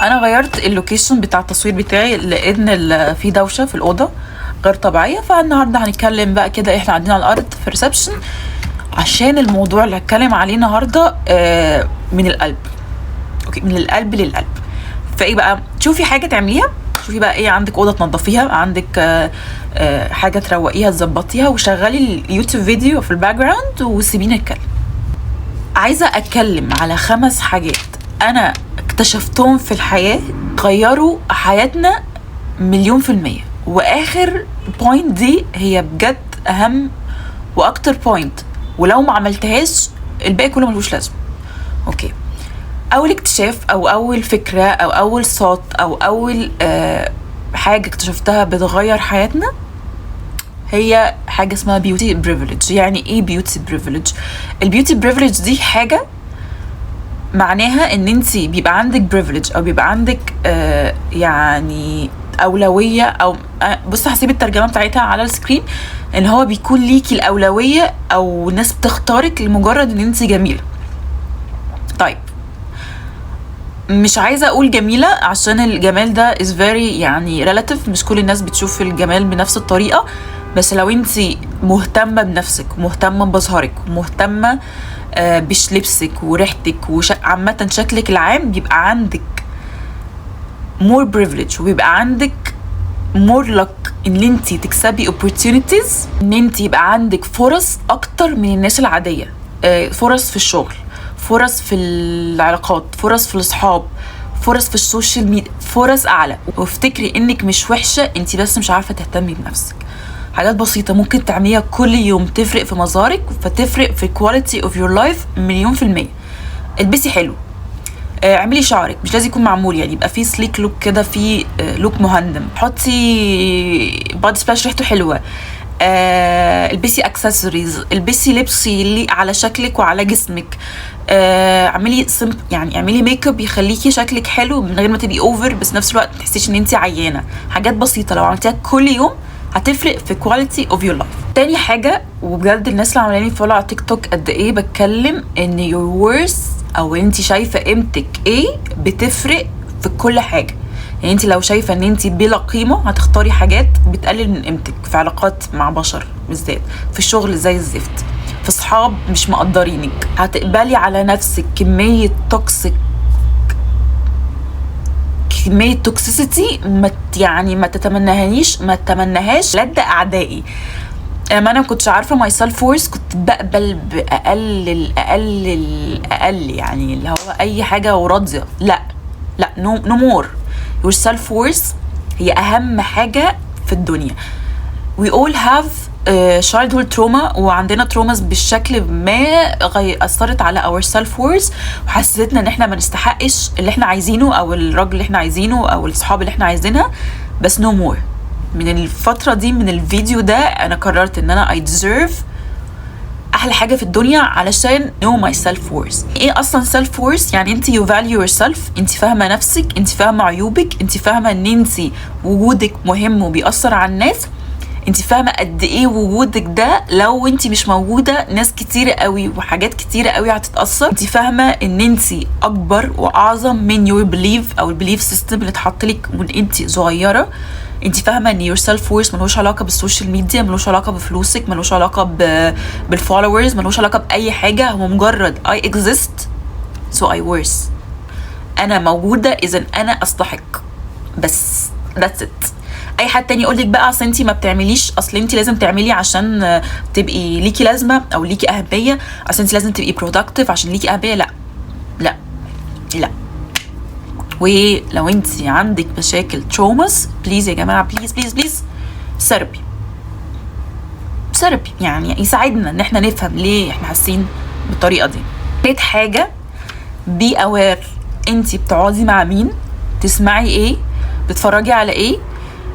انا غيرت اللوكيشن بتاع التصوير بتاعي لان في دوشه في الاوضه غير طبيعيه. فالنهارده هنتكلم بقى كده احنا قاعدين على الارض في الريسبشن، عشان الموضوع اللي هتكلم عليه النهارده من القلب. اوكي، من القلب للقلب. فايه بقى، شوفي حاجه تعمليها، شوفي بقى ايه عندك، اوضه تنظفيها، عندك حاجه تروقيها تظبطيها، وشغلي اليوتيوب فيديو في الباك جراوند وسيبيني اتكلم. عايزه اتكلم على 5 حاجات انا اكتشفتهم في الحياه غيروا حياتنا 1,000,000%. واخر بوينت دي هي بجد اهم واكتر بوينت، ولو ما عملتهاش الباقي كله ملوش لازمه. اوكي، اول اكتشاف او اول فكره او اول صوت او اول حاجه اكتشفتها بتغير حياتنا هي حاجه اسمها بيوتي بريفليج. يعني ايه بيوتي بريفليج؟ البيوتي بريفليج دي حاجه معناها ان انت بيبقى عندك بريفليج او بيبقى عندك يعني اولويه، او بص هسيب الترجمه بتاعتها على السكرين، ان هو بيكون ليكي الاولويه او الناس بتختارك لمجرد ان انت جميله. طيب، مش عايزه اقول جميله عشان الجمال ده is very يعني relative، مش كل الناس بتشوف الجمال بنفس الطريقه. بس لو انت مهتمه بنفسك ومهتمه بظهرك ومهتمه بلبسك وريحتك وعامه شكلك العام، بيبقى عندك more privilege وبيبقى عندك more luck ان انت تكسبي opportunities، ان انت يبقى عندك فرص اكتر من الناس العاديه. فرص في الشغل، فرص في العلاقات، فرص في الاصحاب، فرص في السوشيال ميديا، فرص اعلى. وافتكري انك مش وحشه، انت بس مش عارفه تهتمي بنفسك. حاجات بسيطه ممكن تعمليها كل يوم تفرق في مظهرك، فتفرق في quality of your life 1,000,000%. البسي حلو، اعملي شعرك، مش لازم يكون معمول، يعني يبقى فيه سليك لوك كده، فيه لوك مهندم. حطي بادي سبلاش ريحته حلوه، البسي اكسسوارز، البسي لبس يليق على شكلك وعلى جسمك. اعملي يعني اعملي ميك اب يخليكي شكلك حلو من غير ما تبقي اوفر، بس نفس الوقت ما تحسيش ان انت عيانه. حاجات بسيطه لو عملتيها كل يوم هتفرق في كواليتي اوف يور لايف. تاني حاجه، وبجد الناس اللي عاملاني فولو على تيك توك قد ايه بتكلم ان يور وورث او انت شايفه قيمتك ايه بتفرق في كل حاجه. يعني انت لو شايفه ان انت بلا قيمه هتختاري حاجات بتقلل من قيمتك، في علاقات مع بشر بالذات، في الشغل زي الزفت، في صحاب مش مقدرينك، هتقبلي على نفسك كميه توكسيسيتي يعني ما تتمنهاش لدى اعدائي. لما انا ما كنتش عارفه ماي سيلف وورث كنت بقبل باقل يعني اللي هو اي حاجه وراضيه. لا نو مور. your self worth هي اهم حاجه في الدنيا. we all have childhood trauma، وعندنا تروماز بالشكل ما اثرت على our self worth وحسستنا ان احنا ما نستحقش اللي احنا عايزينه او الراجل اللي احنا عايزينه او الصحاب اللي احنا عايزينها. بس no more. من الفتره دي، من الفيديو ده، انا قررت ان انا I deserve احلى حاجه في الدنيا علشان know my self worth. ايه اصلا self worth؟ يعني انت you value yourself، انت فاهمه نفسك، انت فاهمه عيوبك، انت فاهمه ان انت وجودك مهم وبيأثر على الناس، انت فاهمه قد ايه وجودك ده لو انت مش موجوده ناس كتيره قوي وحاجات كتيره قوي هتتأثر. انت فاهمه ان انت اكبر واعظم من your belief او البليف سيستم اللي اتحط لك من انت صغيره. انت فاهمه ان your self worth ملوش علاقه بالسوشيال ميديا، ملوش علاقه بفلوسك، ملوش علاقه بالفولورز، ملوش علاقه باي حاجه. هو مجرد I exist so I worth. انا موجوده اذا انا استحق، بس that's it. اي حد تاني يقول لك بقى اصل انت ما بتعمليش، اصل انت لازم تعملي عشان تبقي ليكي لازمه او ليكي اهميه، اصل انت لازم تبقي productive عشان ليكي اهميه. لا. ولو انت عندك مشاكل تروماس، بليز يا جماعه، بليز ثيرابي يعني يساعدنا ان احنا نفهم ليه احنا حاسين بالطريقه دي. تالت حاجه، بي اوير. انت بتقعدي مع مين، تسمعي ايه، بتفرجي على ايه،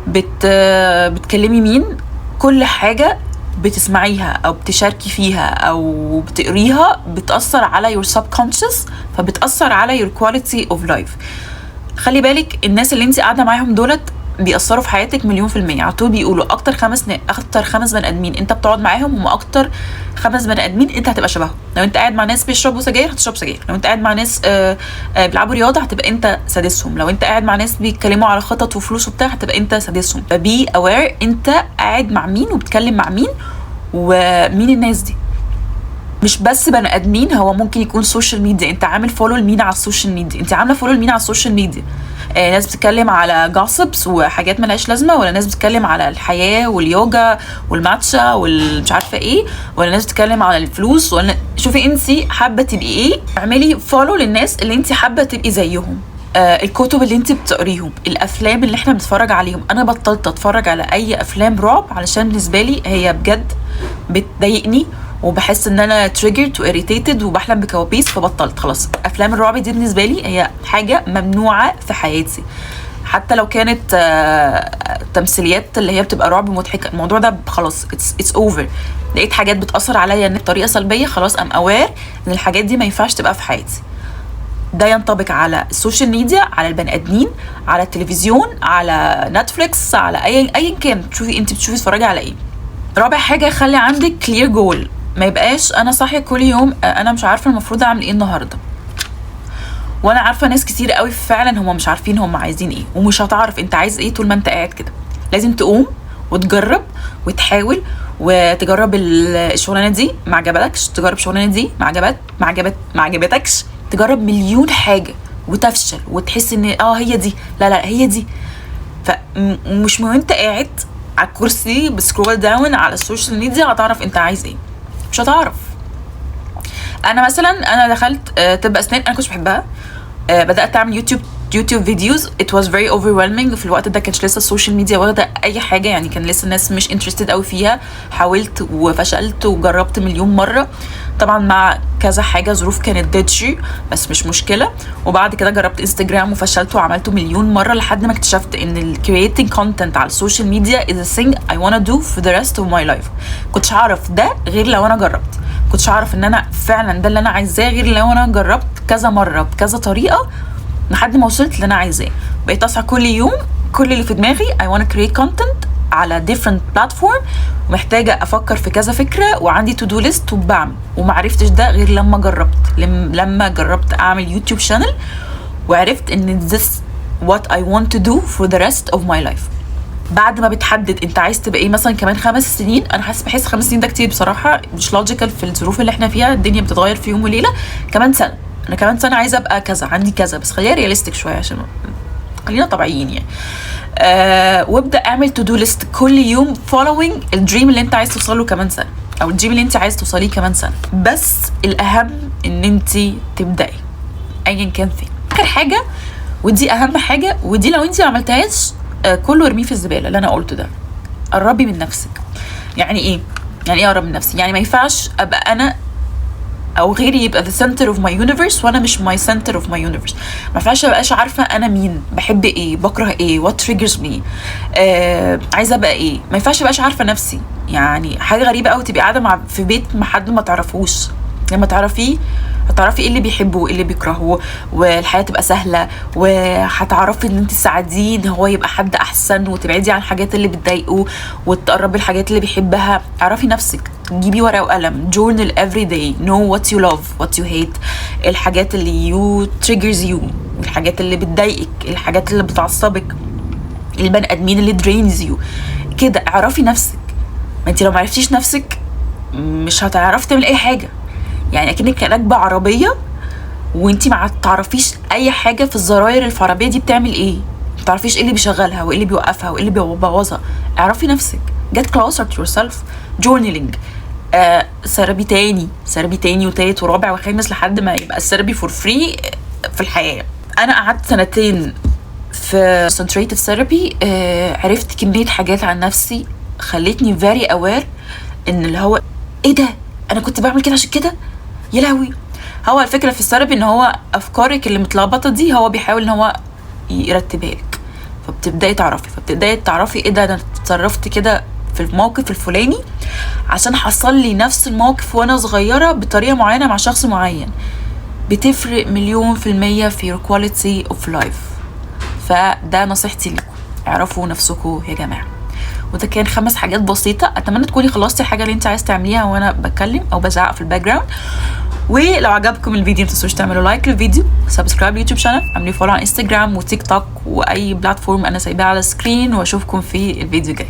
بتكلمي مين. كل حاجه بتسمعيها او بتشاركي فيها او بتقريها بتأثر على your subconscious، فبتأثر على your quality of life. خلي بالك الناس اللي انت قاعده معاهم دولت بيأثروا في حياتك مليون في المية. على طول بيقولوا اكتر خمس بني ادمين انت بتقعد معاهم هم اكتر 5 بني ادمين انت هتبقى شبههم. لو انت قاعد مع ناس بيشربوا سجاير هتشرب سجاير، لو انت قاعد مع ناس بيلعبوا رياضه هتبقى انت سادسهم، لو انت قاعد مع ناس بيتكلموا على خطط وفلوس وبتاع هتبقى انت سادسهم. فبي اوير انت قاعد مع مين وبتكلم مع مين ومين الناس دي. مش بس بني ادمين، هو ممكن يكون سوشيال ميديا. انت عامل فولو لمين على السوشيال ميديا؟ انت عامله فولو لمين على السوشيال ميديا؟ ناس بتتكلم على جاسبس وحاجات ملهاش لازمه، ولا ناس بتتكلم على الحياه واليوجا والماتشا والمش عارفه ايه، ولا ناس بتتكلم على الفلوس، ولا شوفي انت حابه تبقي ايه، اعملي فولو للناس اللي انت حابه تبقي زيهم. الكتب اللي انت بتقريهم، الافلام اللي احنا بنتفرج عليهم. انا بطلت اتفرج على اي افلام رعب علشان بالنسبه لي هي بجد بتضايقني وبحس ان انا triggered و irritated وبحلم بكوابيس، فبطلت خلاص. افلام الرعب دي بالنسبه لي هي حاجه ممنوعه في حياتي، حتى لو كانت تمثيليات اللي هي بتبقى رعب مضحكه. الموضوع ده خلاص it's over. لقيت حاجات بتاثر عليا بطريقه سلبيه، خلاص ام اوير ان الحاجات دي ما ينفعش تبقى في حياتي. ده ينطبق على السوشيال ميديا، على البني ادمين، على التلفزيون، على نتفليكس، على اي كان تشوفي انت بتشوفي تتفرجي على ايه. رابع حاجه، خلي عندك كلير جول. ما يبقاش انا صاحيه كل يوم انا مش عارفه المفروض اعمل ايه النهارده. وانا عارفه ناس كتير قوي فعلا هم مش عارفين هم عايزين ايه، ومش هتعرف انت عايز ايه طول ما انت قاعد كده. لازم تقوم وتجرب وتحاول وتجرب الشغلانه دي، ما عجبتكش تجرب الشغلانه دي، ما عجبتكش تجرب مليون حاجه وتفشل وتحس ان هي دي، لا هي دي. فمش مهم انت قاعد على الكرسي بسكرول داون على السوشيال ميديا هتعرف انت عايز ايه، مش هتعرف. انا مثلا دخلت طب اسنان، انا كنتش بحبها. بدات اعمل يوتيوب فيديوز. it was very overwhelming. في الوقت ده كانش لسه السوشيال ميديا واخده اي حاجه، يعني كان لسه الناس مش interested قوي فيها. حاولت وفشلت وجربت مليون مره طبعا مع كذا حاجه، ظروف كانت ديتشي بس مش مشكله. وبعد كده جربت انستجرام وفشلت وعملته مليون مره لحد ما اكتشفت ان الكرييتنج كونتنت على السوشيال ميديا is a thing I wanna do for the rest of my life. كنتش اعرف ده غير لو انا جربت. كنتش اعرف ان انا فعلا ده اللي انا عايزاه غير لو انا جربت كذا مره بكذا طريقه لحد ما وصلت اللي انا عايزاه. بقيت اصحى كل يوم كل اللي في دماغي I wanna create content على different platform، ومحتاجه افكر في كذا فكره وعندي to do list وبعمل. ومعرفتش ده غير لما جربت اعمل يوتيوب channel وعرفت ان this what I want to do for the rest of my life. بعد ما بتحدد انت عايز تبقى ايه مثلا كمان 5 سنين، انا بحس 5 سنين ده كتير بصراحه، مش لوجيكال في الظروف اللي احنا فيها. الدنيا بتتغير في يوم وليله. كمان سنه، انا كمان سنه عايزه ابقى كذا، عندي كذا، بس خليها رياليستيك شويه عشان خلينا طبيعيين يعني. وابدا اعمل تو دو ليست كل يوم following الدريم اللي انت عايز توصل له كمان سنه، او الدريم اللي انت عايز توصليه كمان سنه. بس الاهم ان انت تبداي ايا كان فين. اخر حاجه ودي اهم حاجه، ودي لو انت ما عملتهاش كله ارميه في الزباله اللي انا قلته ده. قربي من نفسك. يعني ايه اقرب من نفسي؟ يعني ما ينفعش ابقى انا او غيري يبقى the center of my universe وانا مش my center of my universe. ما ينفعش ابقاش عارفه انا مين، بحب ايه، بكره ايه، what triggers me، عايزه ابقى ايه. ما ينفعش ابقاش عارفه نفسي. يعني حاجه غريبه قوي تبقي قاعده في بيت مع حد ما تعرفوش. لما تعرفيه هتعرفي ايه اللي بيحبه وايه اللي بيكرهه، والحياه تبقى سهله، وهتعرفي ان انت تساعديه ان هو يبقى حد احسن، وتبعدي عن الحاجات اللي بتضايقه وتقربي الحاجات اللي بيحبها. اعرفي نفسك، جيبي ورقه وقلم، journal every day, know what you love, what you hate، الحاجات اللي you triggers you، الحاجات اللي بتضايقك، الحاجات اللي بتعصبك، البني ادمين اللي drains you كده. اعرفي نفسك. ما انت لو ما عرفتيش نفسك مش هتعرفي تعمل اي حاجه. يعني اكنك راكبه عربيه وانت ما تعرفيش اي حاجه في الزراير اللي في العربيه دي بتعمل ايه، ما تعرفيش ايه اللي بيشغلها وايه اللي بيوقفها وايه اللي بيبوظها. اعرفي نفسك. get closer to yourself. journaling. ثيرابي تاني وتالت ورابع وخامس لحد ما يبقى الثيرابي فور فري في الحياه. انا قعدت 2 سنين في concentrative therapy. عرفت كميه حاجات عن نفسي خلتني very aware ان اللي هو ايه ده، انا كنت بعمل كده عشان كده، يا لهوي. هو الفكره في الثيرابي ان هو افكارك اللي متلخبطه دي هو بيحاول ان هو يرتبها لك، فبتبداي تعرفي ايه ده، انا اتصرفت كده في الموقف الفلاني عشان حصل لي نفس الموقف وانا صغيره بطريقه معينه مع شخص معين. بتفرق 1,000,000% في your quality of life. فده نصيحتي لكم. اعرفوا نفسكم يا جماعه. وده كان 5 حاجات بسيطه، اتمنى تكوني خلصتي الحاجه اللي انت عايز تعمليها وانا بتكلم او بزعق في الباك جراوند. ولو عجبكم الفيديو متنسوش تعملوا لايك للفيديو، سبسكرايب لليوتيوب شانل، اعملوا فولو على انستجرام وتيك توك واي بلاتفورم انا سايباها على السكرين، واشوفكم في الفيديو الجاي.